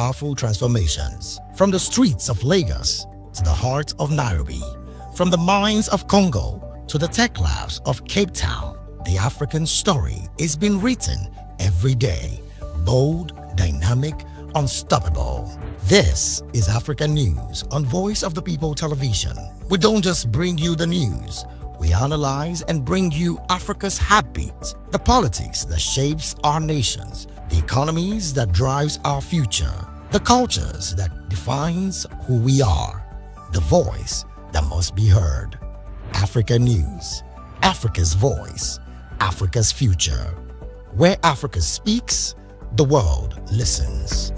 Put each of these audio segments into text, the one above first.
powerful transformations. From the streets of Lagos to the heart of Nairobi, from the mines of Congo to the tech labs of Cape Town, the African story is being written every day. Bold, dynamic, unstoppable. This is African News on Voice of the People Television. We don't just bring you the news. We analyze and bring you Africa's heartbeat, the politics that shapes our nations, the economies that drives our future, the cultures that defines who we are, the voice that must be heard. Africa News, Africa's voice, Africa's future. Where Africa speaks, the world listens.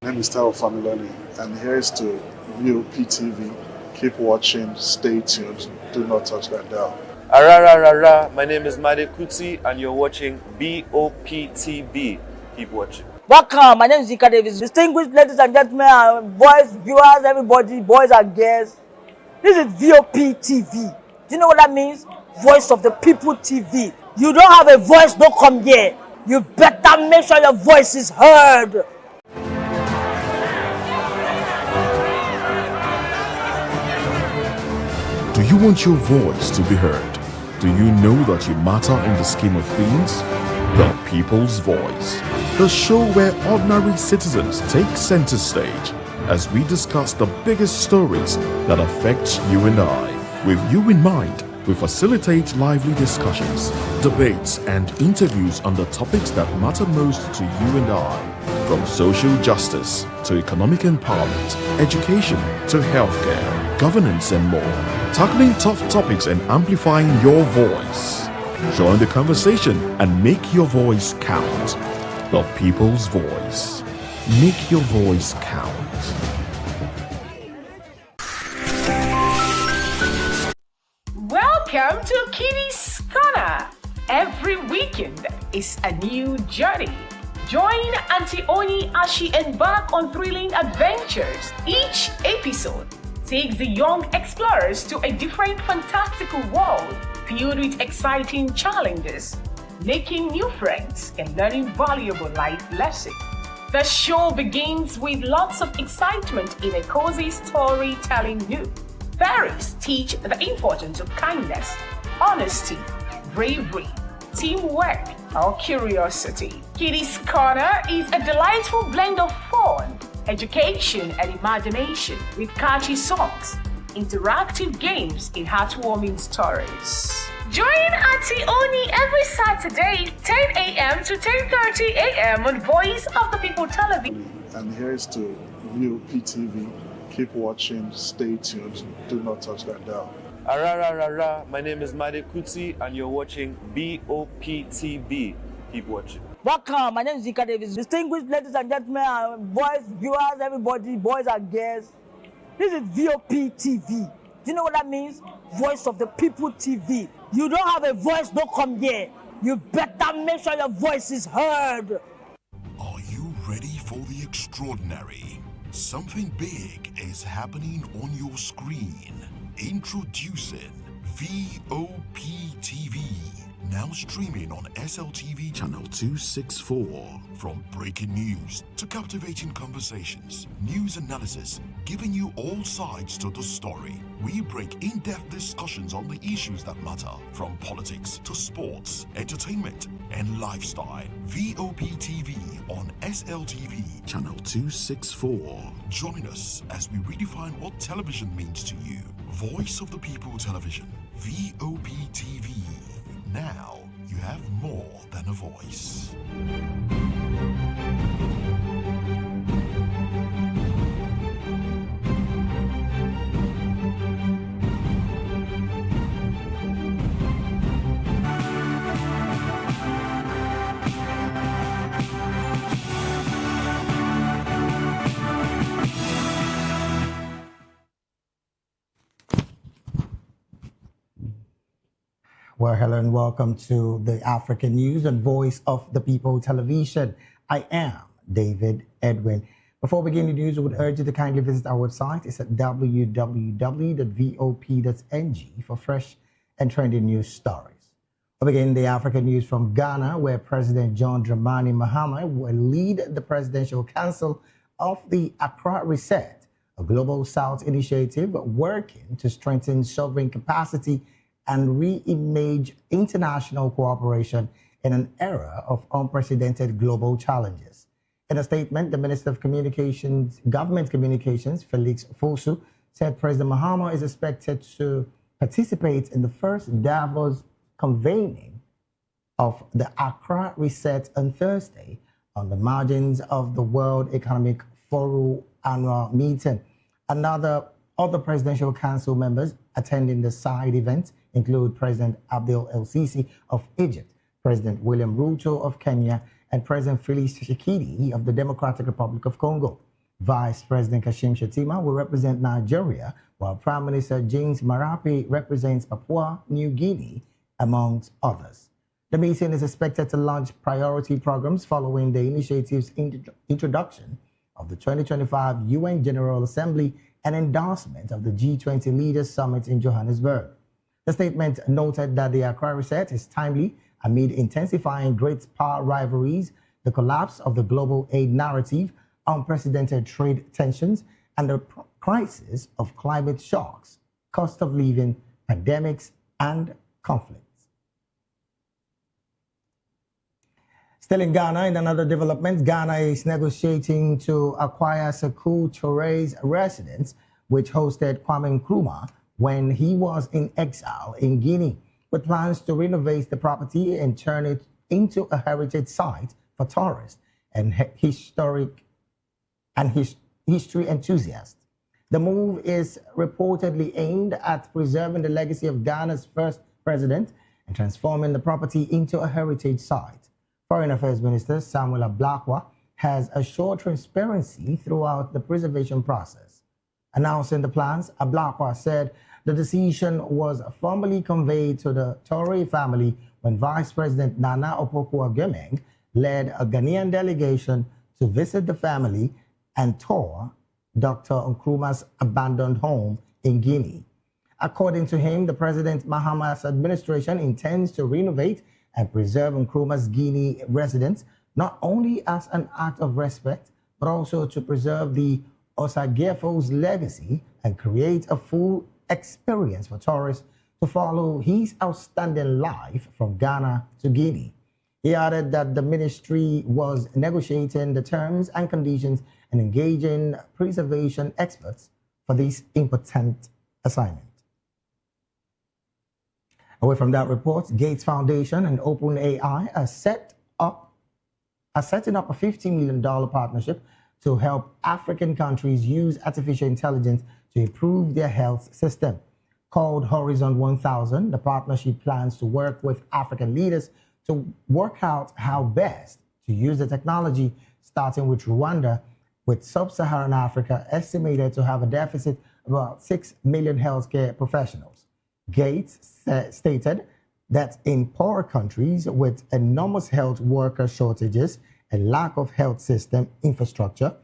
My name is Tao Familoni, and here is to VOP TV. Keep watching, stay tuned, do not touch that dial. My name is Made Kuti, and you're watching BOP TV. Keep watching. Welcome, my name is Zika Davis. Distinguished ladies and gentlemen, boys, viewers, everybody, boys and girls. This is VOP TV. Do you know what that means? Voice of the People TV. You don't have a voice, don't come here. You better make sure your voice is heard. Do you want your voice to be heard? Do you know that you matter in the scheme of things? The People's Voice, the show where ordinary citizens take center stage as we discuss the biggest stories that affect you and I. With you in mind, we facilitate lively discussions, debates, and interviews on the topics that matter most to you and I. From social justice to economic empowerment, education to healthcare, governance, and more. Tackling tough topics and amplifying your voice. Join the conversation and make your voice count. The People's Voice. Make your voice count. Welcome to Kitty's Corner. Every weekend is a new journey. Join Auntie Oni as she embarks on thrilling adventures. Each episode takes the young explorers to a different fantastical world filled with exciting challenges, making new friends and learning valuable life lessons. The show begins with lots of excitement in a cozy storytelling mood. Fairies teach the importance of kindness, honesty, bravery, teamwork, or curiosity. Kitty's Corner is a delightful blend of fun, education, and imagination with catchy songs, interactive games, and heartwarming stories. Join Auntie Oni every Saturday, 10 a.m. to 10:30 a.m. on Voice of the People Television. And here is to VOP TV. Keep watching, stay tuned, do not touch that dial. My name is Made Kuti, and you're watching BOP TV. Keep watching. Welcome, my name is Zika Davis. Distinguished ladies and gentlemen, boys, viewers, everybody, boys and girls. This is VOP TV. Do you know what that means? Voice of the People TV. You don't have a voice, don't come here. You better make sure your voice is heard. Are you ready for the extraordinary? Something big is happening on your screen. Introducing VOP TV. Now streaming on SLTV channel 264. From breaking news to captivating conversations, news analysis, giving you all sides to the story. We break in-depth discussions on the issues that matter, from politics to sports, entertainment, and lifestyle. VOP TV on SLTV channel 264. Join us as we redefine what television means to you. Voice of the People Television, VOP TV. Now, you have more than a voice. Well, hello and welcome to the African News and Voice of the People Television. I am David Edwin. Before we begin the news, I would urge you to kindly visit our website. It's at www.vop.ng for fresh and trending news stories. We begin the African news from Ghana, where President John Dramani Mahama will lead the Presidential Council of the Accra Reset, a Global South initiative working to strengthen sovereign capacity and re-image international cooperation in an era of unprecedented global challenges. In a statement, the Minister of Government Communications, Felix Fosu, said President Mahama is expected to participate in the first Davos convening of the Accra Reset on Thursday on the margins of the World Economic Forum annual meeting. Other Presidential Council members attending the side event include President Abdel El-Sisi of Egypt, President William Ruto of Kenya, and President Felix Tshisekedi of the Democratic Republic of Congo. Vice President Kashim Shettima will represent Nigeria, while Prime Minister James Marape represents Papua New Guinea, amongst others. The meeting is expected to launch priority programs following the initiative's introduction of the 2025 UN General Assembly and endorsement of the G20 Leaders Summit in Johannesburg. The statement noted that the Accra Reset is timely amid intensifying great power rivalries, the collapse of the global aid narrative, unprecedented trade tensions, and the crisis of climate shocks, cost of living, pandemics, and conflicts. Still in Ghana, in another development, Ghana is negotiating to acquire Sekou Touré's residence, which hosted Kwame Nkrumah when he was in exile in Guinea, with plans to renovate the property and turn it into a heritage site for tourists and history enthusiasts. The move is reportedly aimed at preserving the legacy of Ghana's first president and transforming the property into a heritage site. Foreign Affairs Minister Samuel Ablakwa has assured transparency throughout the preservation process. Announcing the plans, Ablakwa said the decision was formally conveyed to the Touré family when Vice President Nana Opoku-Agyeman led a Ghanaian delegation to visit the family and tour Dr. Nkrumah's abandoned home in Guinea. According to him, the President Mahama's administration intends to renovate and preserve Nkrumah's Guinea residence, not only as an act of respect, but also to preserve the Osagyefo's legacy and create a full experience for tourists to follow his outstanding life from Ghana to Guinea. He added that the ministry was negotiating the terms and conditions and engaging preservation experts for this important assignment. Away from that report, Gates Foundation and OpenAI are setting up a $50 million partnership to help African countries use artificial intelligence to improve their health system. Called Horizon 1000, the partnership plans to work with African leaders to work out how best to use the technology, starting with Rwanda, with sub-Saharan Africa estimated to have a deficit of about 6 million healthcare professionals. Gates stated that in poorer countries with enormous health worker shortages and lack of health system infrastructure,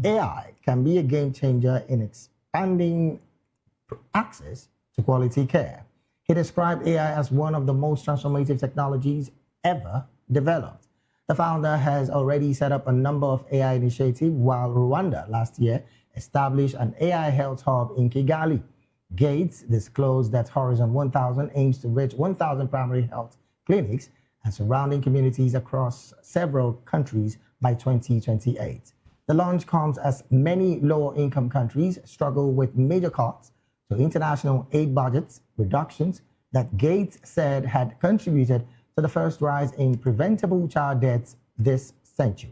AI can be a game changer in expanding access to quality care. He described AI as one of the most transformative technologies ever developed. The founder has already set up a number of AI initiatives, while Rwanda last year established an AI health hub in Kigali. Gates disclosed that Horizon 1000 aims to reach 1,000 primary health clinics and surrounding communities across several countries by 2028. The launch comes as many lower-income countries struggle with major cuts to international aid budgets, reductions that Gates said had contributed to the first rise in preventable child deaths this century.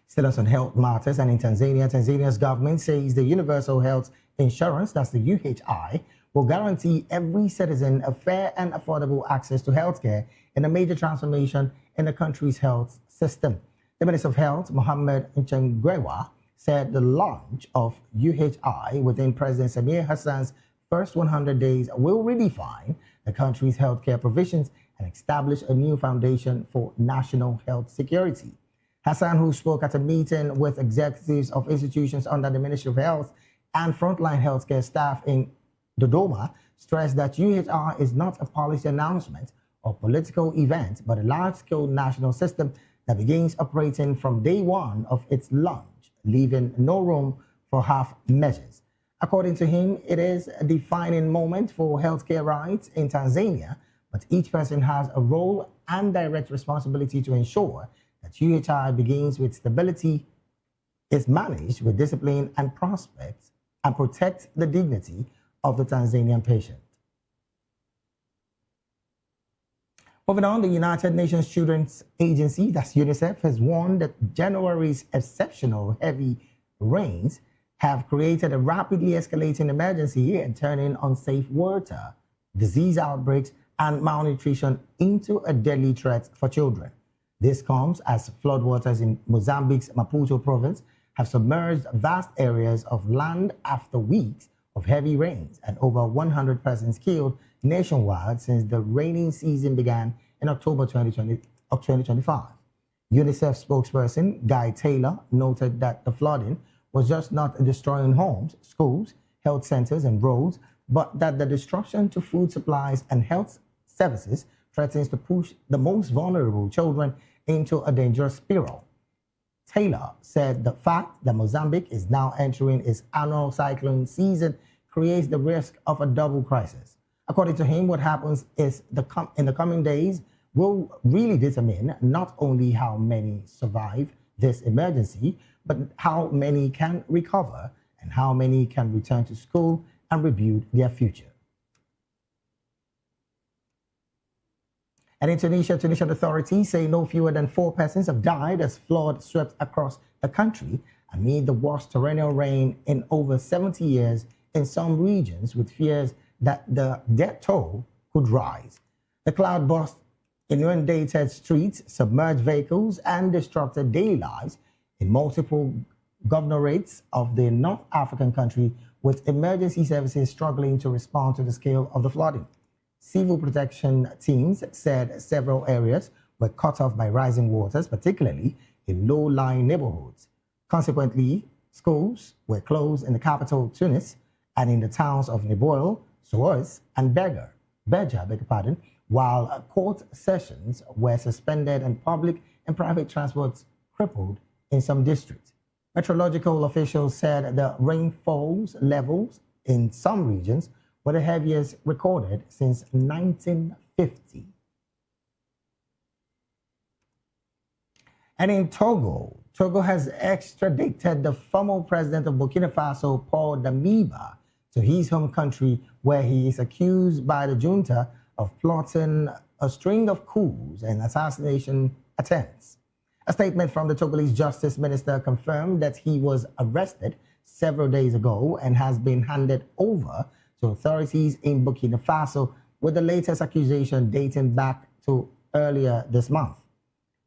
Still on health matters, and in Tanzania, Tanzania's government says the Universal Health Insurance, that's the UHI, will guarantee every citizen a fair and affordable access to healthcare in a major transformation in the country's health system. The Minister of Health, Mohammed Nchengwewa, said the launch of UHI within President Samir Hassan's first 100 days will redefine the country's healthcare provisions and establish a new foundation for national health security. Hassan, who spoke at a meeting with executives of institutions under the Ministry of Health and frontline healthcare staff in Dodoma stressed that UHR is not a policy announcement or political event, but a large-scale national system that begins operating from day one of its launch, leaving no room for half measures. According to him, it is a defining moment for healthcare rights in Tanzania, but each person has a role and direct responsibility to ensure that UHI begins with stability, is managed with discipline and prospects, and protects the dignity of the Tanzanian patient. Moving on, the United Nations Children's Agency, that's UNICEF, has warned that January's exceptional heavy rains have created a rapidly escalating emergency and turning unsafe water, disease outbreaks, and malnutrition into a deadly threat for children. This comes as floodwaters in Mozambique's Maputo province have submerged vast areas of land after weeks of heavy rains and over 100 persons killed nationwide since the rainy season began in October 2025. UNICEF spokesperson Guy Taylor noted that the flooding was just not destroying homes, schools, health centers, and roads, but that the disruption to food supplies and health services threatens to push the most vulnerable children into a dangerous spiral. Taylor said the fact that Mozambique is now entering its annual cyclone season creates the risk of a double crisis. According to him, what happens is in the coming days will really determine not only how many survive this emergency, but how many can recover and how many can return to school and rebuild their future. And in Tunisian authorities say no fewer than 4 persons have died as flood swept across the country amid the worst torrential rain in over 70 years in some regions, with fears that the death toll could rise. The cloudburst inundated streets, submerged vehicles, and disrupted daily lives in multiple governorates of the North African country, with emergency services struggling to respond to the scale of the flooding. Civil protection teams said several areas were cut off by rising waters, particularly in low-lying neighborhoods. Consequently, schools were closed in the capital, Tunis, and in the towns of Neboil, Sousse, and Beja, while court sessions were suspended and public and private transports crippled in some districts. Meteorological officials said the rainfall levels in some regions were the heaviest recorded since 1950. And in Togo has extradited the former president of Burkina Faso, Paul Damiba, to his home country, where he is accused by the junta of plotting a string of coups and assassination attempts. A statement from the Togolese justice minister confirmed that he was arrested several days ago and has been handed over to authorities in Burkina Faso, with the latest accusation dating back to earlier this month.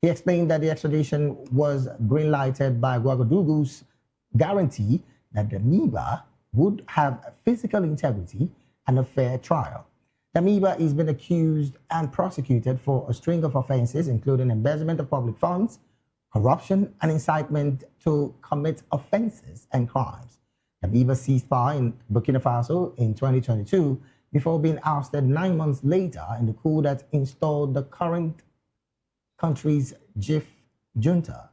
He explained that the extradition was green-lighted by Ouagadougou's guarantee that Damiba would have physical integrity and a fair trial. Damiba has been accused and prosecuted for a string of offenses, including embezzlement of public funds, corruption, and incitement to commit offenses and crimes. Damiba seized power in Burkina Faso in 2022 before being ousted 9 months later in the coup that installed the current country's GIF junta.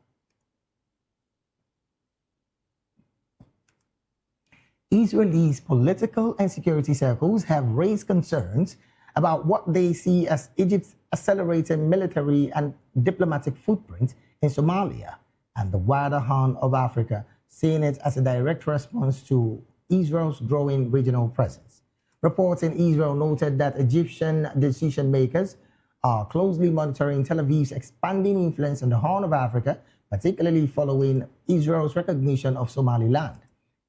Israelis political and security circles have raised concerns about what they see as Egypt's accelerated military and diplomatic footprint in Somalia and the wider Horn of Africa, seeing it as a direct response to Israel's growing regional presence. Reports in Israel noted that Egyptian decision makers are closely monitoring Tel Aviv's expanding influence in the Horn of Africa, particularly following Israel's recognition of Somaliland.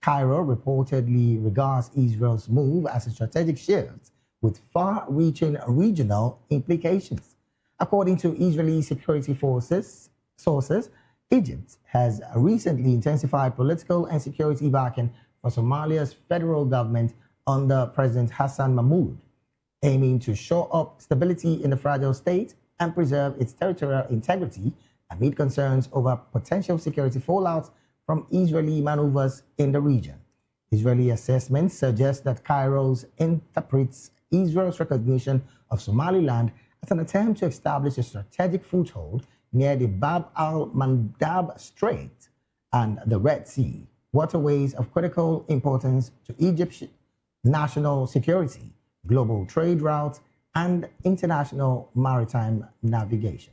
Cairo reportedly regards Israel's move as a strategic shift with far-reaching regional implications. According to Israeli security sources, Egypt has recently intensified political and security backing for Somalia's federal government under President Hassan Mahmoud, aiming to shore up stability in the fragile state and preserve its territorial integrity amid concerns over potential security fallout from Israeli maneuvers in the region. Israeli assessments suggest that Cairo interprets Israel's recognition of Somaliland as an attempt to establish a strategic foothold near the Bab al-Mandab Strait and the Red Sea, waterways of critical importance to Egypt's national security, global trade routes, and international maritime navigation.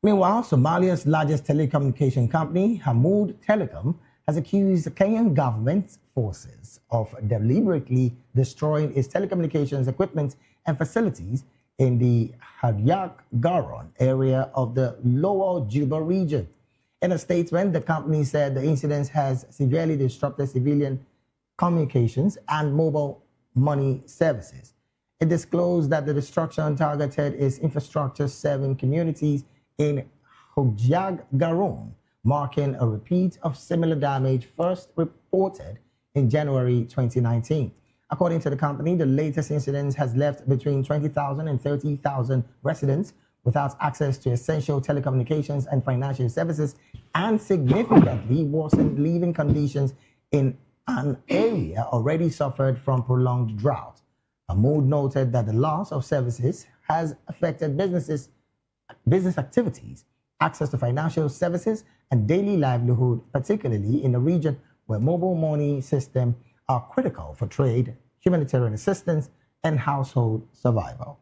Meanwhile, Somalia's largest telecommunication company, Hamoud Telecom, has accused the Kenyan government forces of deliberately destroying its telecommunications equipment and facilities in the Hadyak Garon area of the Lower Juba region. In a statement, the company said the incident has severely disrupted civilian communications and mobile money services. It disclosed that the destruction targeted its infrastructure serving communities in Hadyak Garon, marking a repeat of similar damage first reported in January 2019. According to the company, the latest incident has left between 20,000 and 30,000 residents without access to essential telecommunications and financial services and significantly worsened living conditions in an area already suffered from prolonged drought. Hamoud noted that the loss of services has affected business activities, access to financial services, and daily livelihood, particularly in a region where mobile money systems are critical for trade, humanitarian assistance, and household survival.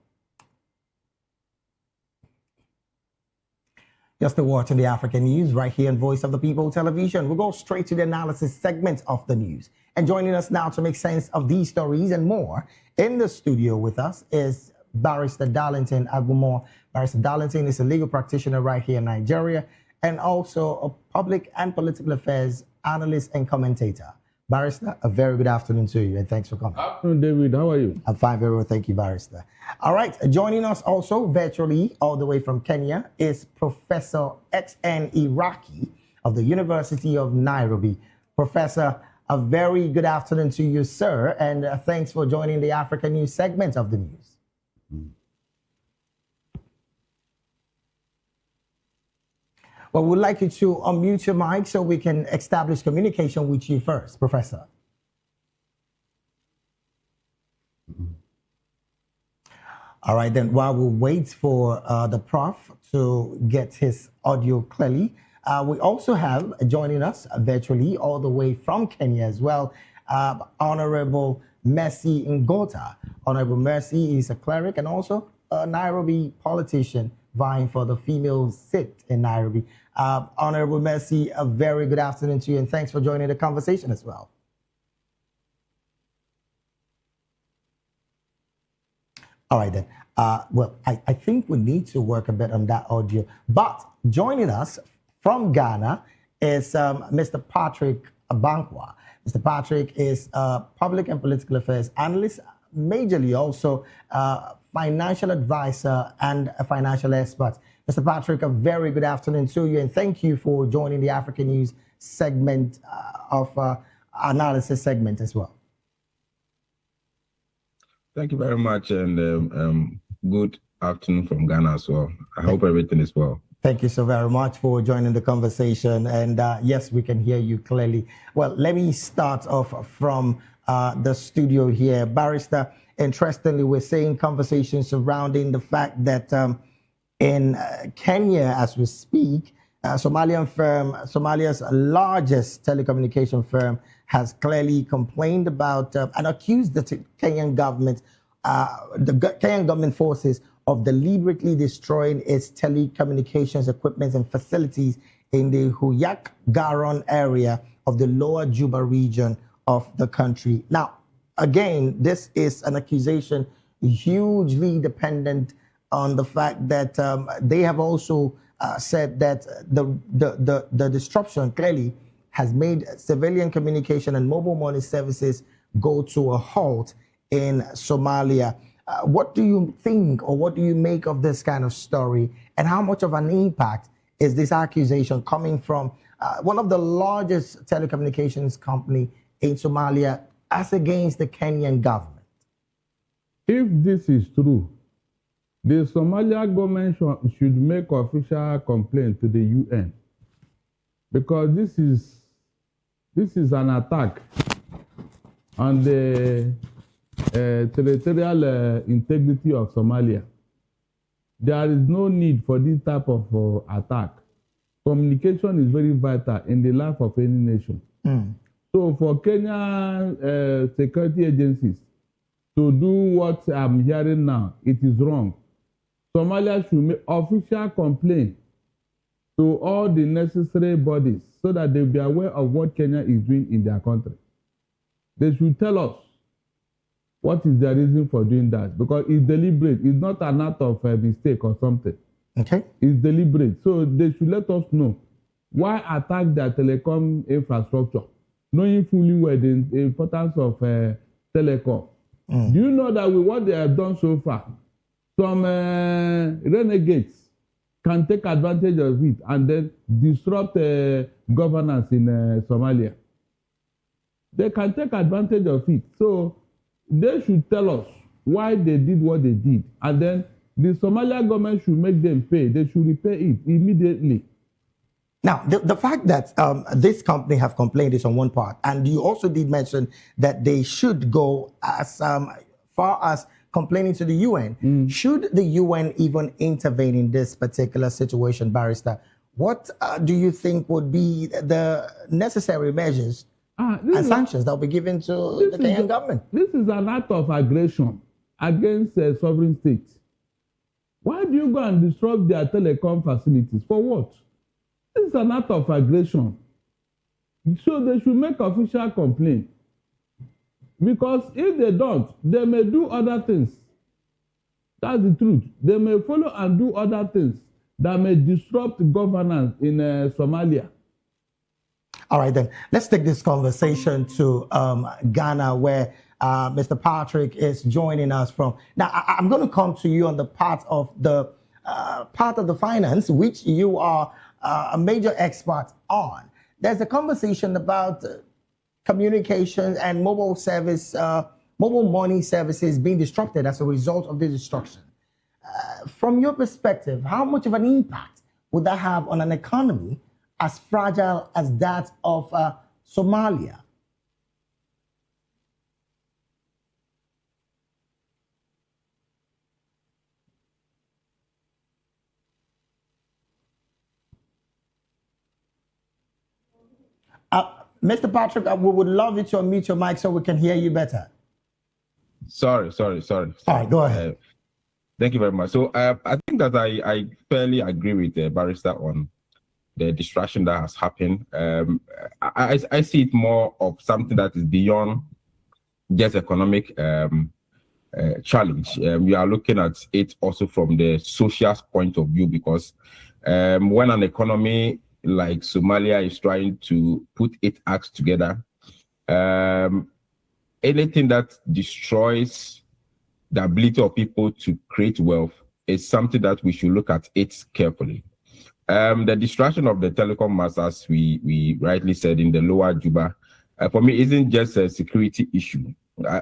You're still watching the African News right here on Voice of the People Television. We'll go straight to the analysis segment of the news. And joining us now to make sense of these stories and more, in the studio with us is Barrister Darlington Agumo. Barrister Darlington is a legal practitioner right here in Nigeria and also a public and political affairs analyst and commentator. Barrister, a very good afternoon to you, and thanks for coming. Afternoon, David. How are you? I'm fine, very well. Thank you, Barrister. All right, joining us also virtually, all the way from Kenya, is Professor XN Iraki of the University of Nairobi. Professor, a very good afternoon to you, sir, and thanks for joining the African News segment of the news. Well, we'd like you to unmute your mic so we can establish communication with you first, Professor. All right, then while we wait for the Prof to get his audio clearly, we also have joining us virtually all the way from Kenya as well, Honorable Mercy Ngota. Honorable Mercy is a cleric and also a Nairobi politician vying for the female seat in Nairobi. Honorable Mercy, a very good afternoon to you, and thanks for joining the conversation as well. All right, then. Well, I think we need to work a bit on that audio. But joining us from Ghana is Mr. Patrick Abankwa. Mr. Patrick is a public and political affairs analyst, majorly also financial advisor and a financial expert. Mr. Patrick, a very good afternoon to you, and thank you for joining the African News segment of analysis segment as well. Thank you very much, and good afternoon from Ghana as well. I hope everything is well. Thank you so very much for joining the conversation, and yes, we can hear you clearly. Well, let me start off from the studio here. Barrister, interestingly, we're seeing conversations surrounding the fact that in Kenya, as we speak, Somalia's largest telecommunication firm has clearly complained about and accused the Kenyan government, Kenyan government forces of deliberately destroying its telecommunications equipment and facilities in the Hadyak Garon area of the Lower Juba region of the country. Now, again, this is an accusation hugely dependent on the fact that they have also said that the disruption clearly has made civilian communication and mobile money services go to a halt in Somalia. What do you think, or what do you make of this kind of story, and how much of an impact is this accusation coming from one of the largest telecommunications company in Somalia as against the Kenyan government? If this is true, the Somalia government should make official complaint to the UN, because this is an attack on the territorial integrity of Somalia. There is no need for this type of attack. Communication is very vital in the life of any nation. So for Kenya security agencies to do what I'm hearing now, it is wrong. Somalia should make official complaint to all the necessary bodies so that they'll be aware of what Kenya is doing in their country. They should tell us what is the reason for doing that, because it's deliberate. It's not an act of a mistake or something. Okay. It's deliberate. So they should let us know why attack their telecom infrastructure, knowing fully well the importance of telecom. Do you know that with what they have done so far, some renegades can take advantage of it and then disrupt governance in Somalia? They can take advantage of it. So they should tell us why they did what they did. And then the Somalia government should make them pay. They should repay it immediately. Now, the fact that this company have complained is on one part. And you also did mention that they should go as far as complaining to the UN. Should the UN even intervene in this particular situation, Barrister? What do you think would be the necessary measures and sanctions that will be given to the Kenyan government? This is an act of aggression against sovereign states. Why do you go and disrupt their telecom facilities? For what? This is an act of aggression. So they should make official complaint. Because if they don't, they may do other things. That's the truth. They may follow and do other things that may disrupt governance in Somalia. All right, then. Let's take this conversation to Ghana, where Mr. Patrick is joining us from. Now, I'm going to come to you on the part of the finance, which you are a major expert on. There's a conversation about communications and mobile money services being disrupted as a result of this destruction. From your perspective, how much of an impact would that have on an economy as fragile as that of Somalia? Mr. Patrick, we would love you to unmute your mic so we can hear you better. Sorry. All right, go ahead. Thank you very much. So I think that I fairly agree with the Barrister on the distraction that has happened. I see it more of something that is beyond just economic challenge. We are looking at it also from the social point of view, because when an economy like Somalia is trying to put its acts together, anything that destroys the ability of people to create wealth is something that we should look at it carefully. The distraction of the telecom masts, as we rightly said, in the lower Juba, for me, isn't just a security issue.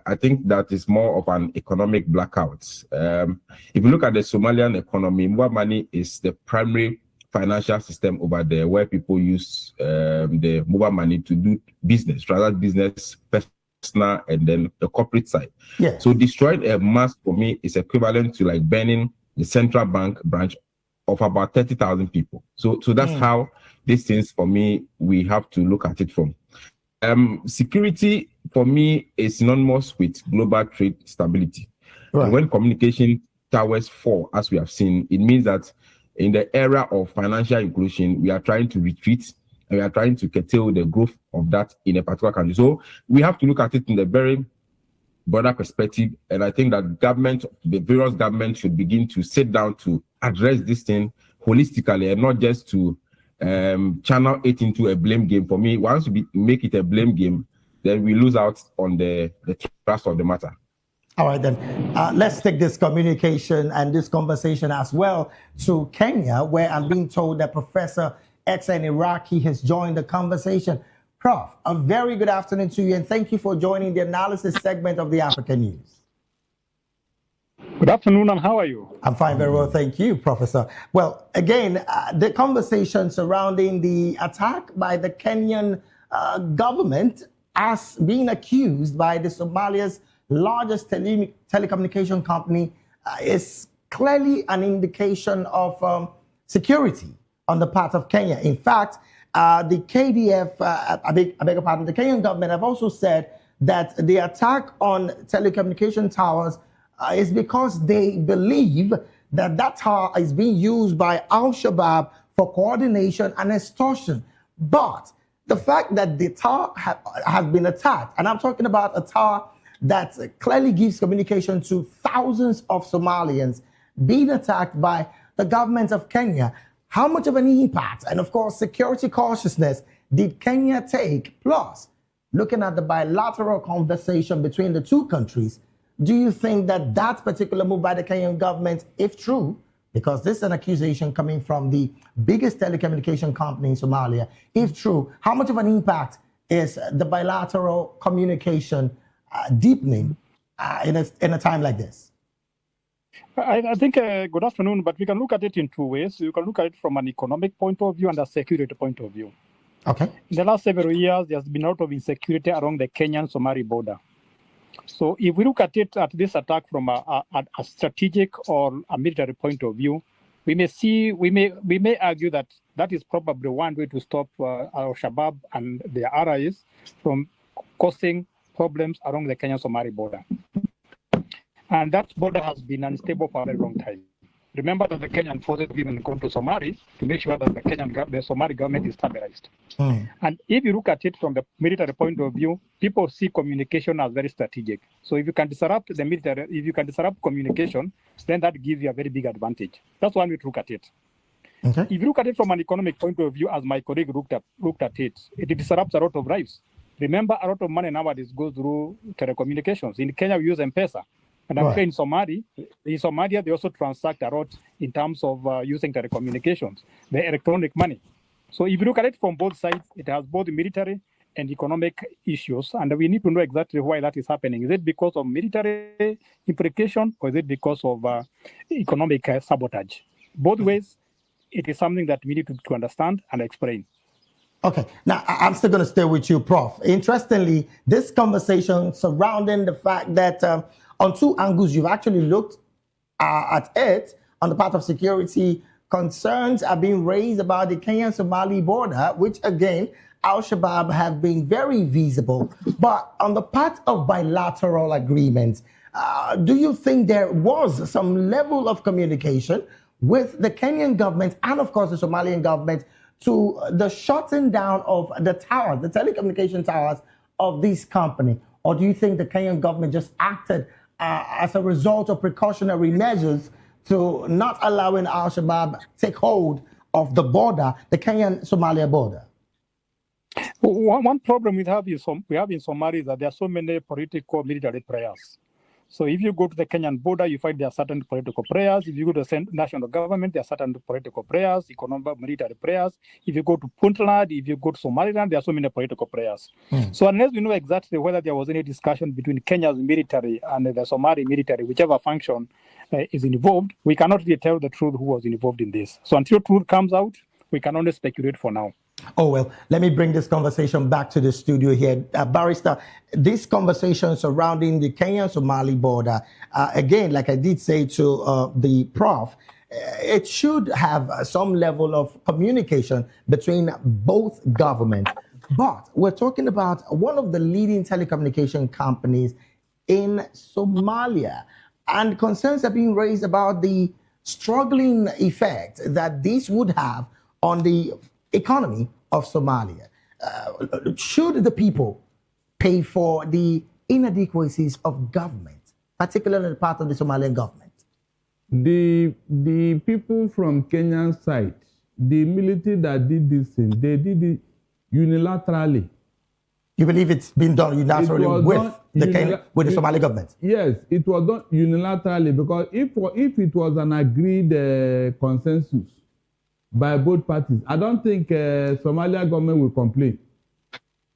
I think that is more of an economic blackout. If you look at the Somalian economy, mobile money is the primary financial system over there, where people use the mobile money to do business, transact business, personal, and then the corporate side. Yeah. So destroying a mast for me is equivalent to like burning the central bank branch of about 30,000 people. So that's how these things, for me, we have to look at it from. Security, for me, is synonymous with global trade stability. Right. And when communication towers fall, as we have seen, it means that in the era of financial inclusion, we are trying to retreat and we are trying to curtail the growth of that in a particular country. So we have to look at it in the very broader perspective. And I think that the various governments should begin to sit down to address this thing holistically and not just to channel it into a blame game. For me, once we make it a blame game, then we lose out on the trust of the matter. All right, then. Let's take this communication and this conversation as well to Kenya, where I'm being told that Professor Xen Iraqi has joined the conversation. Prof, a very good afternoon to you, and thank you for joining the analysis segment of the African News. Good afternoon, and how are you? I'm fine, very well, thank you, Professor. Well, again, the conversation surrounding the attack by the Kenyan government as being accused by the Somalia's largest telecommunication company is clearly an indication of security on the part of Kenya. In fact, the KDF, I beg your pardon, the Kenyan government have also said that the attack on telecommunication towers is because they believe that that tower is being used by Al-Shabaab for coordination and extortion. But the fact that the tower has been attacked, and I'm talking about a tower that clearly gives communication to thousands of Somalians, being attacked by the government of Kenya, how much of an impact and, of course, security cautiousness did Kenya take? Plus, looking at the bilateral conversation between the two countries, do you think that that particular move by the Kenyan government, if true, because this is an accusation coming from the biggest telecommunication company in Somalia, if true, how much of an impact is the bilateral communication deepening in a time like this? I think, good afternoon, but we can look at it in two ways. You can look at it from an economic point of view and a security point of view. Okay. In the last several years, there's been a lot of insecurity along the Kenyan-Somali border. So if we look at it, at this attack from a strategic or a military point of view, we may argue that that is probably one way to stop Al-Shabaab and their allies from causing problems along the Kenyan-Somali border. And that border has been unstable for a very long time. Remember that the Kenyan forces even gone to Somali to make sure that the Somali government is stabilized. And if you look at it from the military point of view, people see communication as very strategic. So if you can disrupt the military, if you can disrupt communication, then that gives you a very big advantage. That's one way to look at it. Okay. If you look at it from an economic point of view, as my colleague looked at it, it disrupts a lot of lives. Remember, a lot of money nowadays goes through telecommunications. In Kenya, we use M-Pesa. And I'm in Somalia, they also transact a lot in terms of using telecommunications, the electronic money. So if you look at it from both sides, it has both military and economic issues. And we need to know exactly why that is happening. Is it because of military implication or is it because of economic sabotage? Both ways, it is something that we need to understand and explain. Okay, now I'm still going to stay with you, Prof. Interestingly, this conversation surrounding the fact that on two angles, you've actually looked at it. On the part of security, concerns are being raised about the Kenyan-Somali border, which again, Al-Shabaab have been very visible. But on the part of bilateral agreements, do you think there was some level of communication with the Kenyan government and, of course, the Somalian government to the shutting down of the towers, the telecommunication towers of this company? Or do you think the Kenyan government just acted as a result of precautionary measures to not allowing Al-Shabaab take hold of the border, the Kenyan-Somalia border? One problem we have in Somalia is that there are so many political military players. So if you go to the Kenyan border, you find there are certain political players. If you go to the national government, there are certain political players, economic, military players. If you go to Puntland, if you go to Somaliland, there are so many political players. So unless we know exactly whether there was any discussion between Kenya's military and the Somali military, whichever function is involved, we cannot really tell the truth who was involved in this. So until truth comes out, we can only speculate for now. Oh, well, let me bring this conversation back to the studio here. Barrister, this conversation surrounding the Kenyan-Somali border, again, like I did say to the Prof, it should have some level of communication between both governments. But we're talking about one of the leading telecommunication companies in Somalia, and concerns are being raised about the struggling effect that this would have on the economy of Somalia. Should the people pay for the inadequacies of government, particularly the part of the Somalian government? The people from Kenyan side, the military that did this thing, they did it unilaterally. You believe it's been done unilaterally with the Somali government? Yes, it was done unilaterally, because if it was an agreed consensus by both parties, I don't think Somalia government will complain.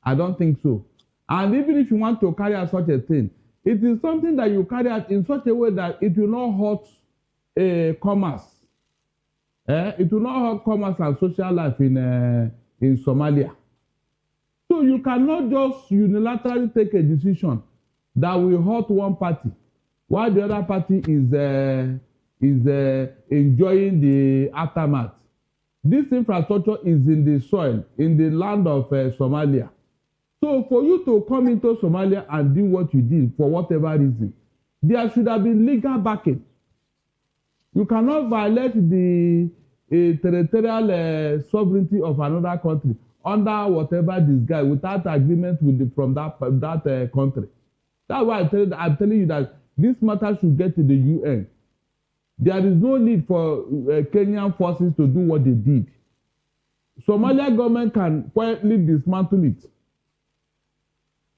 I don't think so. And even if you want to carry out such a thing, it is something that you carry out in such a way that it will not hurt commerce. It will not hurt commerce and social life in Somalia. So you cannot just unilaterally take a decision that will hurt one party while the other party is enjoying the aftermath. This infrastructure is in the soil, in the land of Somalia. So for you to come into Somalia and do what you did for whatever reason, there should have been legal backing. You cannot violate the territorial sovereignty of another country under whatever disguise without agreement from that country. That's why I'm telling you that this matter should get to the UN. There is no need for Kenyan forces to do what they did. Somalia government can quietly dismantle it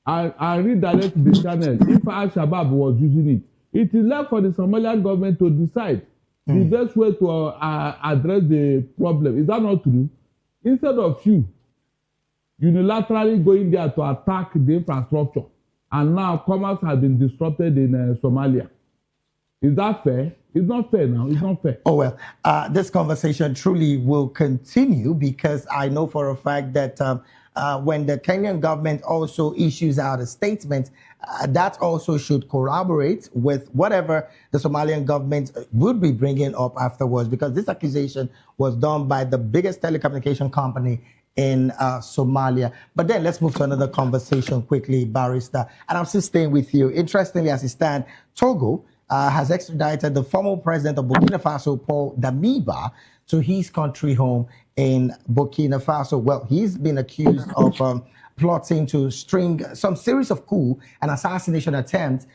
and redirect the channel if Al-Shabaab was using it. It is left for the Somalian government to decide the best way to address the problem. Is that not true? Instead of you unilaterally going there to attack the infrastructure, and now commerce has been disrupted in Somalia. Is that fair? It's not fair now. It's not fair. Oh, well, this conversation truly will continue because I know for a fact that when the Kenyan government also issues out a statement, that also should corroborate with whatever the Somalian government would be bringing up afterwards, because this accusation was done by the biggest telecommunication company in Somalia. But then let's move to another conversation quickly, Barrister. And I'm still staying with you. Interestingly, as it stands, Togo has extradited the former president of Burkina Faso, Paul Damiba, to his country home in Burkina Faso. Well, he's been accused of plotting to string some series of coup and assassination attempts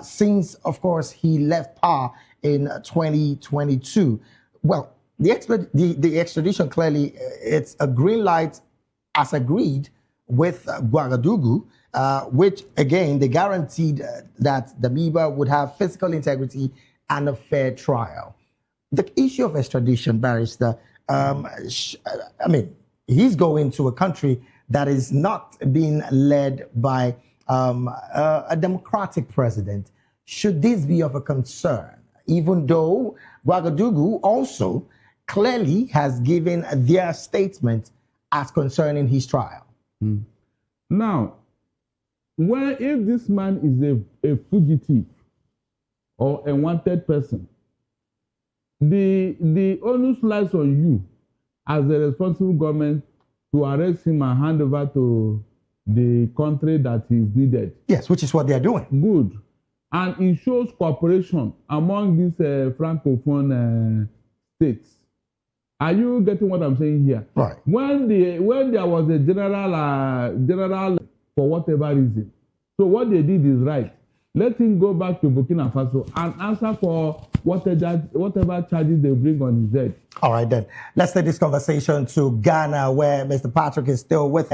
since, of course, he left power in 2022. Well, the extradition clearly, it's a green light as agreed with Ouagadougou, which again, they guaranteed that Damiba would have physical integrity and a fair trial. The issue of extradition, Barrister, I mean, he's going to a country that is not being led by a democratic president. Should this be of a concern, even though Ouagadougou also clearly has given their statement as concerning his trial? Now, if this man is a fugitive or a wanted person, the onus lies on you as a responsible government to arrest him and hand over to the country that is needed. Yes, which is what they are doing. Good. And it shows cooperation among these francophone states. Are you getting what I'm saying here? Right. When there was a general for whatever reason, so what they did is right. Let him go back to Burkina Faso and answer for whatever charges they bring on his head. All right, then. Let's take this conversation to Ghana, where Mr. Patrick is still with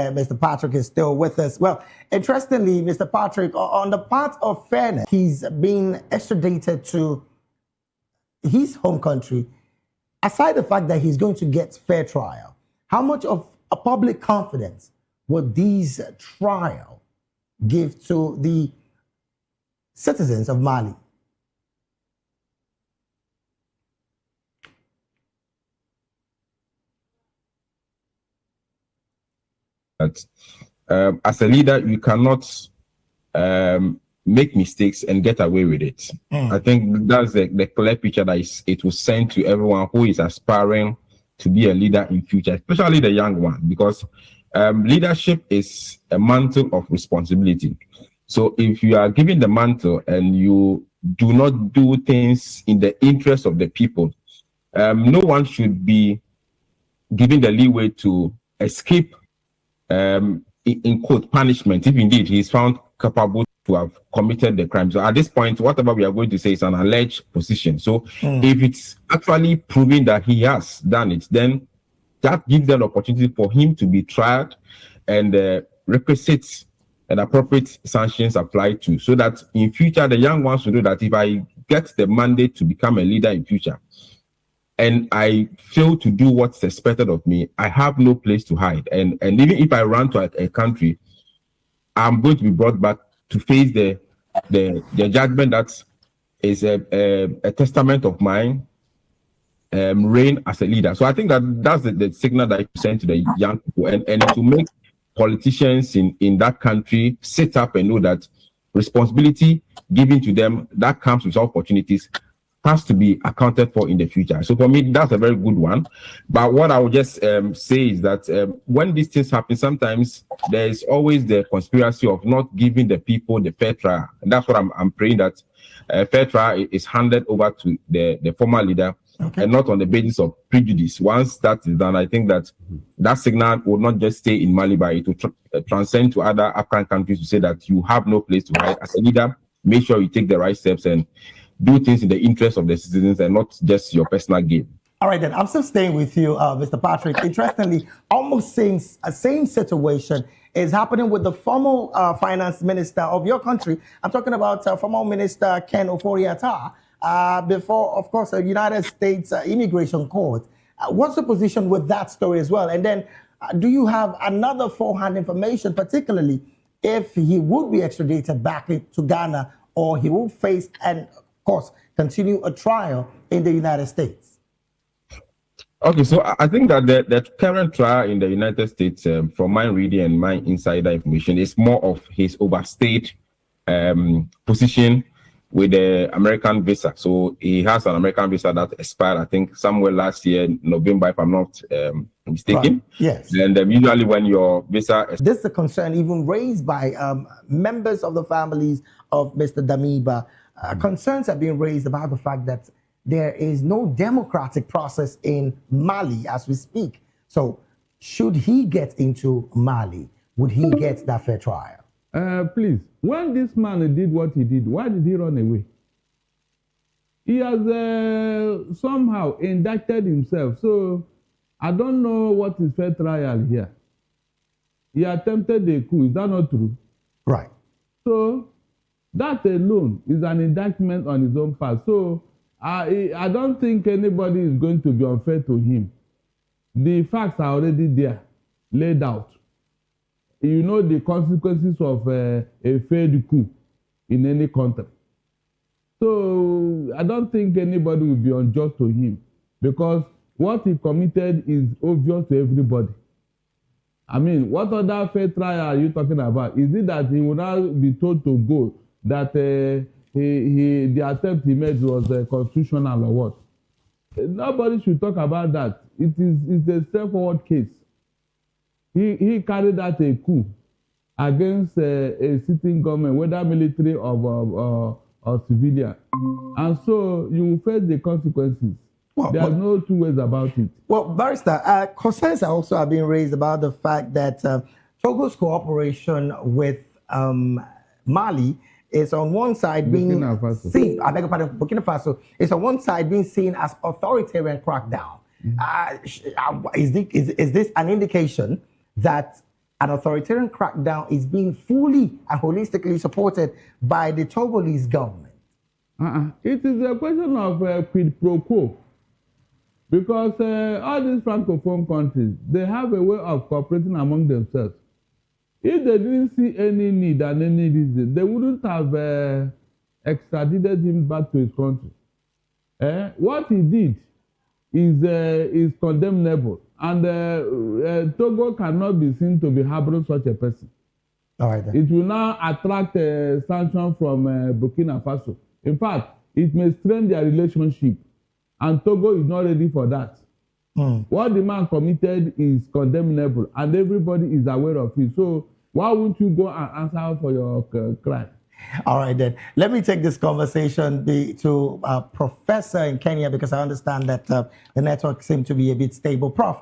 us. Well, interestingly, Mr. Patrick, on the part of fairness, he's been extradited to his home country. Aside the fact that he's going to get fair trial, how much of a public confidence would these trial give to the citizens of Mali? As a leader, you cannot make mistakes and get away with it. I think that's the clear picture that it will send to everyone who is aspiring to be a leader in future, especially the young one, because leadership is a mantle of responsibility. So if you are given the mantle and you do not do things in the interest of the people, no one should be given the leeway to escape, in quote, punishment, if indeed he is found capable to have committed the crime. So at this point, whatever we are going to say is an alleged position. So if it's actually proving that he has done it, then that gives an opportunity for him to be tried and requisites and appropriate sanctions applied to, so that in future the young ones will know that if I get the mandate to become a leader in future and I fail to do what's expected of me, I have no place to hide. And even if I run to a country, I'm going to be brought back to face the the judgment that is a testament of mine, reign as a leader. So I think that that's the signal that you send to the young people, and to make politicians in that country sit up and know that responsibility given to them that comes with opportunities has to be accounted for in the future. So for me, that's a very good one. But what I would just say is that when these things happen, sometimes there is always the conspiracy of not giving the people the fair trial. And that's what I'm praying, that fair trial is handed over to the former leader, and not on the basis of prejudice. Once that is done, I think that that signal will not just stay in Mali, but it will transcend to other African countries to say that you have no place to hide. As a leader, make sure you take the right steps and do things in the interest of the citizens and not just your personal gain. All right, then. I'm still staying with you, Mr. Patrick. Interestingly, almost same situation is happening with the former finance minister of your country. I'm talking about former minister Ken Ofori-Atta, before, of course, the United States Immigration Court. What's the position with that story as well? And then do you have another forehand information, particularly if he would be extradited back to Ghana, or he will face and course, continue a trial in the United States? Okay, so I think that the current trial in the United States, from my reading and my insider information, is more of his overstayed position with the American visa. So he has an American visa that expired, I think, somewhere last year, November, if I'm not mistaken. Right. Yes. And usually when your visa... This is a concern even raised by members of the families of Mr. Damiba. Concerns have been raised about the fact that there is no democratic process in Mali as we speak. So should he get into Mali, would he get that fair trial? Please, when this man did what he did, why did he run away? He has somehow indicted himself. So I don't know what is fair trial here. He attempted a coup. Is that not true? Right. So that alone is an indictment on his own part. So I don't think anybody is going to be unfair to him. The facts are already there, laid out. You know the consequences of a failed coup in any country. So I don't think anybody will be unjust to him, because what he committed is obvious to everybody. I mean, what other fair trial are you talking about? Is it that he will now be told to go, that the attempt he made was constitutional or what? Nobody should talk about that. It's a straightforward case. He carried out a coup against a sitting government, whether military or civilian. And so you will face the consequences. Well, there's no two ways about it. Well, Barrister, concerns also have been raised about the fact that Togo's cooperation with Mali is on one side being seen, I beg your pardon, Burkina Faso is on one side being seen as authoritarian crackdown. Is this an indication that an authoritarian crackdown is being fully and holistically supported by the Togolese government? It is a question of quid pro quo, because all these francophone countries, they have a way of cooperating among themselves. If they didn't see any need and any reason, they wouldn't have extradited him back to his country. What he did is condemnable, and Togo cannot be seen to be harboring such a person. All right, then. It will now attract sanctions from Burkina Faso. In fact, it may strain their relationship, and Togo is not ready for that. What the man committed is condemnable, and everybody is aware of it. So why won't you go and answer for your crime? All right, then. Let me take this conversation to a professor in Kenya, because I understand that the network seems to be a bit stable. Prof,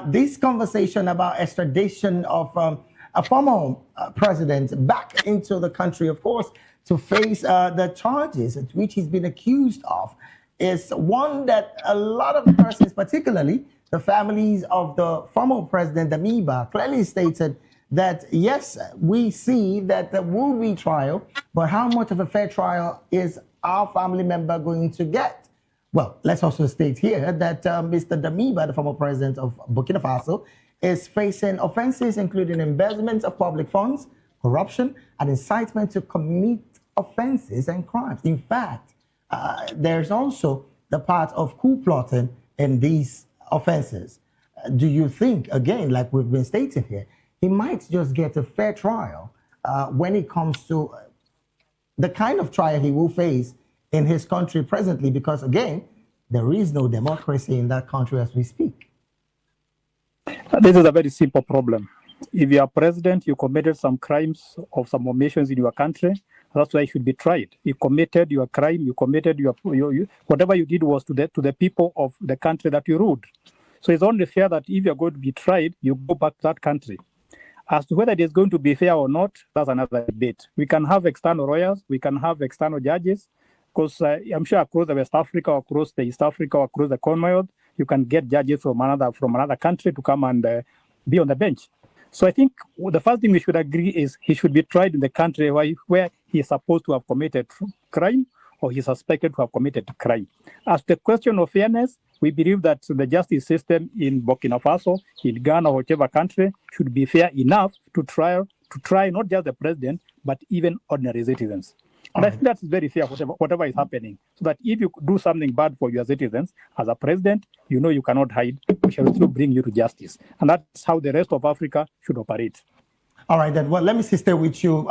this conversation about extradition of a former president back into the country, of course, to face the charges at which he's been accused of, is one that a lot of persons, particularly the families of the former president Damiba, clearly stated that, yes, we see that there will be trial, but how much of a fair trial is our family member going to get? Well, let's also state here that Mr. Damiba, the former president of Burkina Faso, is facing offenses including embezzlement of public funds, corruption, and incitement to commit offenses and crimes. In fact, there's also the part of coup plotting in these offenses. Do you think, again, like we've been stating here, he might just get a fair trial when it comes to the kind of trial he will face in his country presently? Because, again, there is no democracy in that country as we speak. This is a very simple problem. If you are president, you committed some crimes or some omissions in your country, that's why you should be tried. You committed your crime, you committed your whatever you did was to the people of the country that you ruled. So it's only fair that if you're going to be tried, you go back to that country. As to whether it is going to be fair or not, that's another debate. We can have external lawyers, we can have external judges, because I'm sure across the West Africa, or across the East Africa, or across the Commonwealth, you can get judges from another country to come and be on the bench. So I think the first thing we should agree is he should be tried in the country where he is supposed to have committed crime or he is suspected to have committed crime. As the question of fairness, we believe that the justice system in Burkina Faso, in Ghana, or whichever country, should be fair enough to try not just the president, but even ordinary citizens. And I think that's very fair, whatever is happening. So that if you do something bad for your citizens, as a president, you know you cannot hide. We shall still bring you to justice. And that's how the rest of Africa should operate. All right, then. Well, let me stay with you,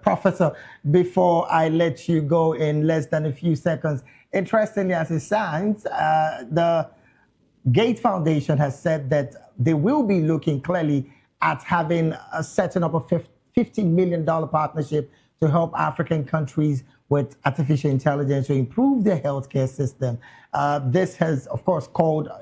Professor, before I let you go in less than a few seconds. Interestingly, as it sounds, the Gates Foundation has said that they will be looking clearly at having setting up a $50 million partnership to help African countries with artificial intelligence to improve their healthcare system. This has, of course,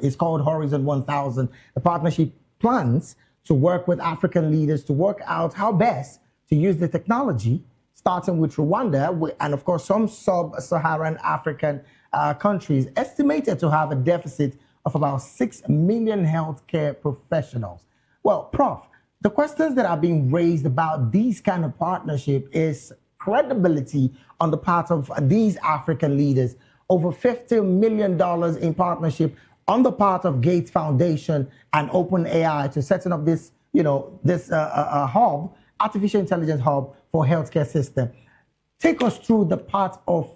is called Horizon 1000. The partnership plans to work with African leaders to work out how best to use the technology, starting with Rwanda, and of course some sub-Saharan African countries estimated to have a deficit of about 6 million healthcare professionals. Well, Prof, the questions that are being raised about these kind of partnership is credibility on the part of these African leaders. Over $50 million in partnership on the part of Gates Foundation and OpenAI to setting up this, hub, artificial intelligence hub for healthcare system. Take us through the part of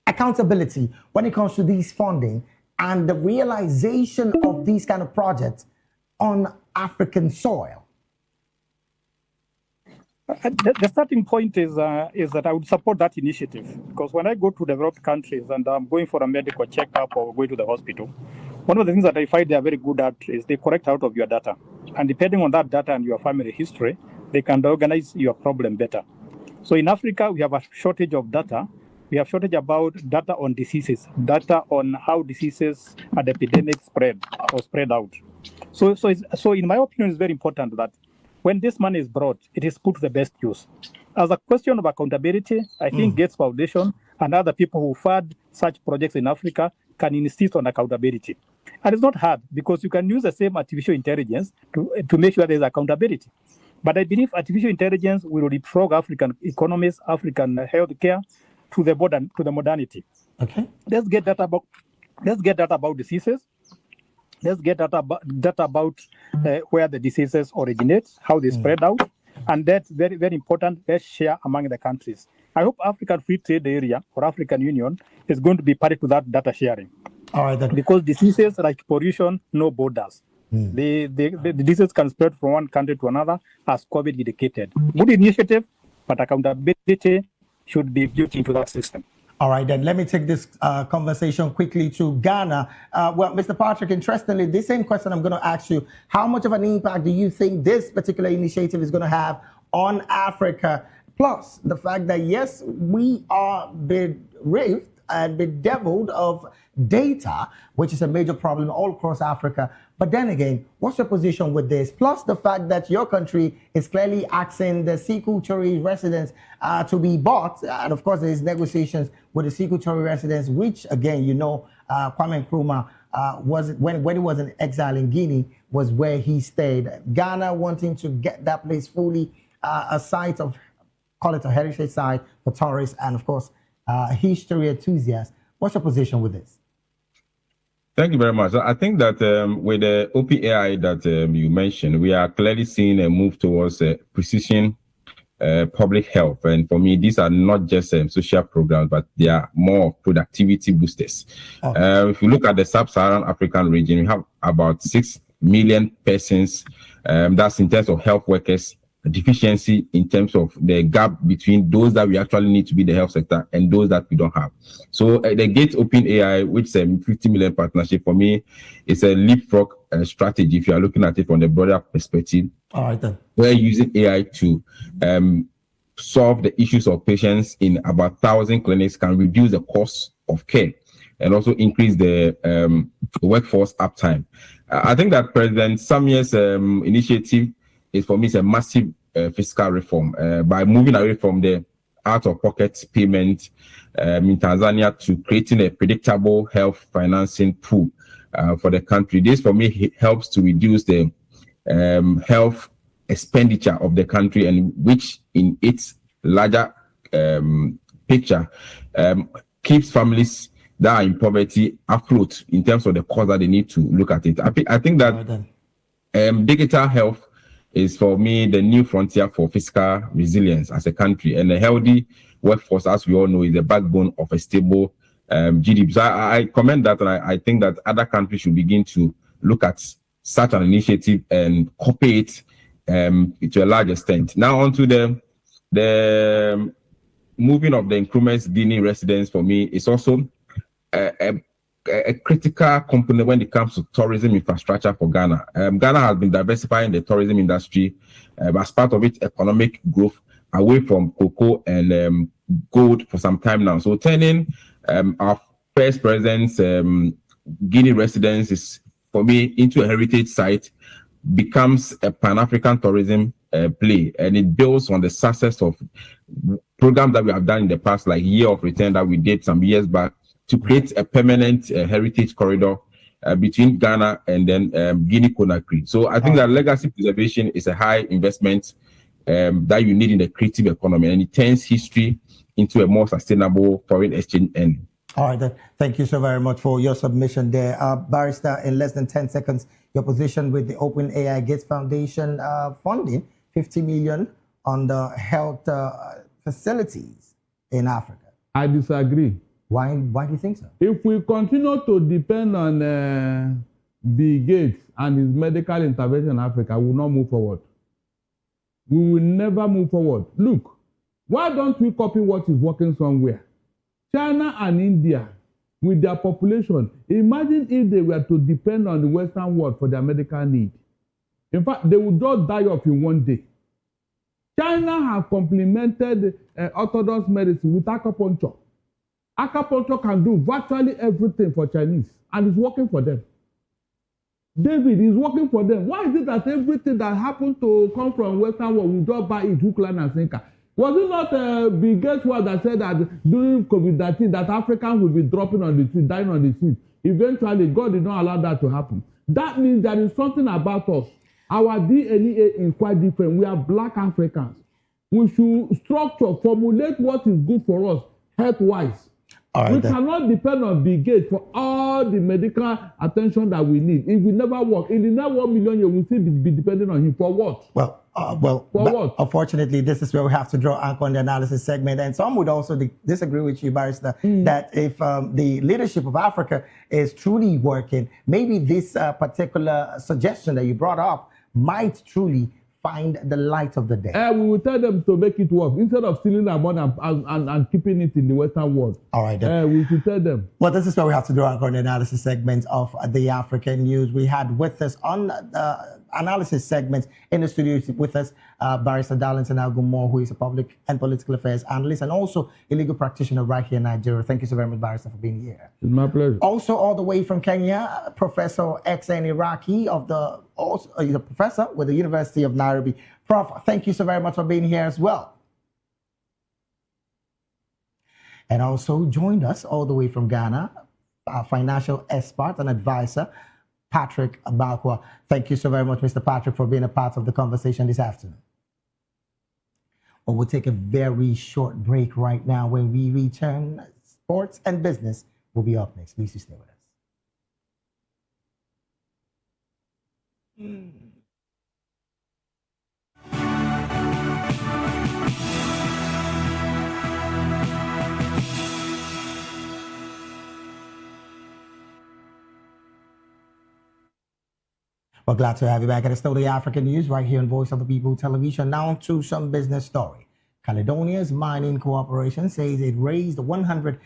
accountability when it comes to these funding and the realization of these kind of projects on African soil. The starting point is that I would support that initiative, because when I go to developed countries and I'm going for a medical checkup or going to the hospital, one of the things that I find they are very good at is they correct out of your data. And depending on that data and your family history, they can organize your problem better. So in Africa, we have a shortage of data. We have shortage about data on diseases, data on how diseases and epidemics spread out. So in my opinion, it's very important that when this money is brought, it is put to the best use. As a question of accountability, I think Gates Foundation and other people who fund such projects in Africa can insist on accountability. And it's not hard, because you can use the same artificial intelligence to make sure there's accountability. But I believe artificial intelligence will leapfrog African economies, African healthcare to the modernity. Okay. Let's get data about diseases. Let's get data about where the diseases originate, how they spread out, and that's very, very important. Let's share among the countries. I hope African Free Trade Area or African Union is going to be party to that data sharing. All right, because diseases like pollution, no borders. The disease can spread from one country to another, as COVID indicated. Good initiative, but accountability should be built into that system. All right, then let me take this conversation quickly to Ghana. Well, Mr. Patrick, interestingly, this same question I'm going to ask you. How much of an impact do you think this particular initiative is going to have on Africa? Plus, the fact that, yes, we are bereft and bedeviled of data, which is a major problem all across Africa. But then again, what's your position with this? Plus the fact that your country is clearly asking the Sekou Touré residents to be bought. And of course, there's negotiations with the Sekou Touré residents, which again, Kwame Nkrumah when he was in exile in Guinea was where he stayed. Ghana wanting to get that place fully a site of, call it a heritage site for tourists and of course, history enthusiasts. What's your position with this? Thank you very much. I think that with the OpenAI that you mentioned, we are clearly seeing a move towards precision public health. And for me, these are not just social programs, but they are more productivity boosters. If you look at the sub-Saharan African region, we have about 6 million persons. That's in terms of health workers, deficiency in terms of the gap between those that we actually need to be the health sector and those that we don't have. So the Gate Open AI, which is a 50 million partnership, for me, is a leapfrog strategy if you are looking at it from the broader perspective. All right, then. We're using AI to solve the issues of patients in about 1,000 clinics, can reduce the cost of care and also increase the workforce uptime. I think that President Samye's initiative is, for me, it's a massive fiscal reform by moving away from the out-of-pocket payment in Tanzania to creating a predictable health financing pool for the country. This, for me, helps to reduce the health expenditure of the country, and which in its larger picture keeps families that are in poverty afloat in terms of the cost that they need to look at it. I think that digital health is, for me, the new frontier for fiscal resilience as a country, and a healthy workforce, as we all know, is the backbone of a stable GDP. So I commend that, and I think that other countries should begin to look at such an initiative and copy it to a large extent. Now on to the moving of the Nkrumah's Guinea residents, for me, is also a critical component when it comes to tourism infrastructure for Ghana. Ghana has been diversifying the tourism industry as part of its economic growth away from cocoa and gold for some time now. So turning our first president's Guinea residence is, for me, into a heritage site becomes a Pan-African tourism play, and it builds on the success of programs that we have done in the past, like Year of Return that we did some years back, to create a permanent heritage corridor between Ghana and then Guinea-Conakry. So I think that legacy preservation is a high investment that you need in the creative economy, and it turns history into a more sustainable foreign exchange end. All right, then. Thank you so very much for your submission there. Barrister, in less than 10 seconds, your position with the Open AI Gates Foundation funding 50 million on the health facilities in Africa. I disagree. Why do you think so? If we continue to depend on Bill Gates and his medical intervention in Africa, we will not move forward. We will never move forward. Look, why don't we copy what is working somewhere? China and India, with their population, imagine if they were to depend on the Western world for their medical need. In fact, they would just die off in one day. China has complemented orthodox medicine with acupuncture. Acupuncture can do virtually everything for Chinese, and it's working for them. David is working for them. Why is it that everything that happens to come from Western world, we just buy it, hook, line, and sinker? Was it not Bill Gates that said that during COVID-19 that Africans will be dropping on the street, dying on the street? Eventually, God did not allow that to happen. That means there is something about us. Our DNA is quite different. We are Black Africans. We should structure, formulate what is good for us, health-wise. We cannot depend on Bill Gates for all the medical attention that we need. If we never work, in the next 1 million years, we'll still be dependent on him. For what? Unfortunately, this is where we have to draw anchor on the analysis segment. And some would also disagree with you, Barrister, that if the leadership of Africa is truly working, maybe this particular suggestion that you brought up might truly find the light of the day. We will tell them to make it work instead of stealing our money and keeping it in the Western world. All right, then. We should tell them. Well, this is where we have to draw on the analysis segment of the African news. We had with us on the analysis segment in the studio with us Barrister Darlington Agumore, who is a public and political affairs analyst and also a legal practitioner right here in Nigeria. Thank you so very much, Barrister, for being here. It's my pleasure. Also, all the way from Kenya, Professor XN Iraqi he's a professor with the University of Nairobi. Prof, thank you so very much for being here as well. And also joined us all the way from Ghana, our financial expert and advisor, Patrick Abakwa. Thank you so very much, Mr. Patrick, for being a part of the conversation this afternoon. Well, we'll take a very short break right now. When we return, sports and business will be up next. Please stay with us. We're glad to have you back at the Studio African News right here on Voice of the People Television. Now to some business story. Caledonia's Mining Corporation says it raised $150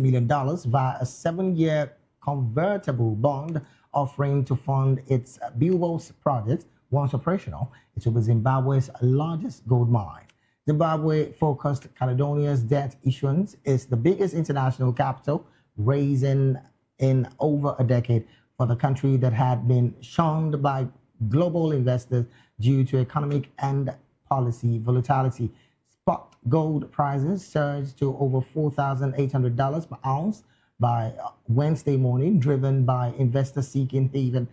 million via a 7-year convertible bond offering to fund its Bilboes project. Once operational, it will be Zimbabwe's largest gold mine. Zimbabwe-focused Caledonia's debt issuance is the biggest international capital raising in over a decade for the country that had been shunned by global investors due to economic and policy volatility. Spot gold prices surged to over $4,800 per ounce by Wednesday morning, driven by investors seeking haven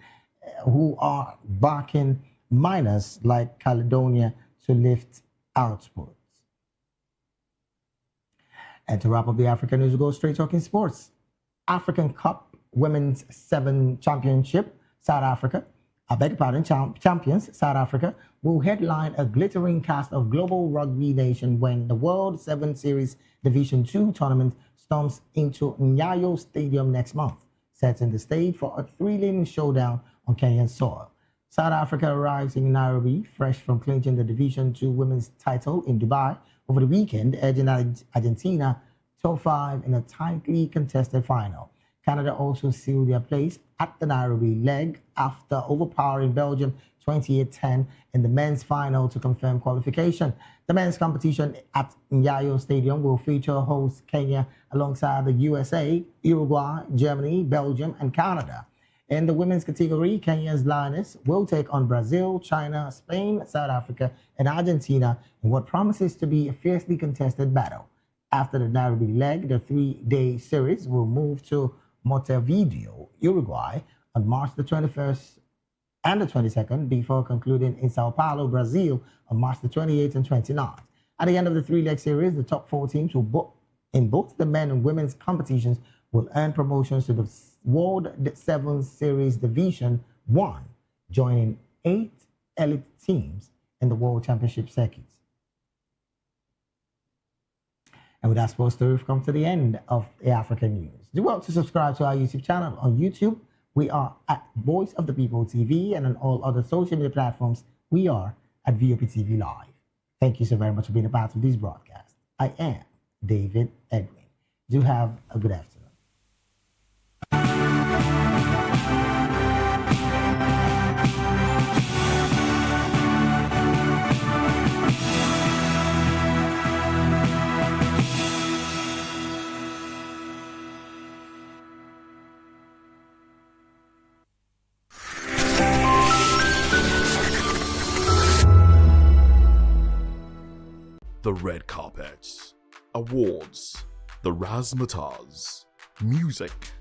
who are backing miners like Caledonia to lift outputs. And to wrap up the African news, we'll go straight talking sports. African Cup Women's 7 Championship, South Africa, champions South Africa will headline a glittering cast of global rugby nation when the World 7 Series Division 2 tournament storms into Nyayo Stadium next month, setting the stage for a thrilling showdown on Kenyan soil. South Africa arrives in Nairobi, fresh from clinching the Division 2 women's title in Dubai over the weekend, edging Argentina top 5 in a tightly contested final. Canada also sealed their place at the Nairobi leg after overpowering Belgium 28-10 in the men's final to confirm qualification. The men's competition at Nyayo Stadium will feature host Kenya alongside the USA, Uruguay, Germany, Belgium, and Canada. In the women's category, Kenya's Lioness will take on Brazil, China, Spain, South Africa, and Argentina in what promises to be a fiercely contested battle. After the Nairobi leg, the 3-day series will move to Montevideo, Uruguay on March the 21st and the 22nd before concluding in Sao Paulo, Brazil on March the 28th and 29th. At the end of the 3-leg series, the top 4 teams will in both the men and women's competitions will earn promotions to the World 7 Series Division 1, joining 8 elite teams in the World Championship circuit. And with that sports story, we've come to the end of the African News. Do well to subscribe to our YouTube channel. On YouTube, we are at Voice of the People TV, and on all other social media platforms, we are at VOP TV Live. Thank you so very much for being a part of this broadcast. I am David Edwin. Do have a good afternoon. The red carpets, awards, the razzmatazz, music,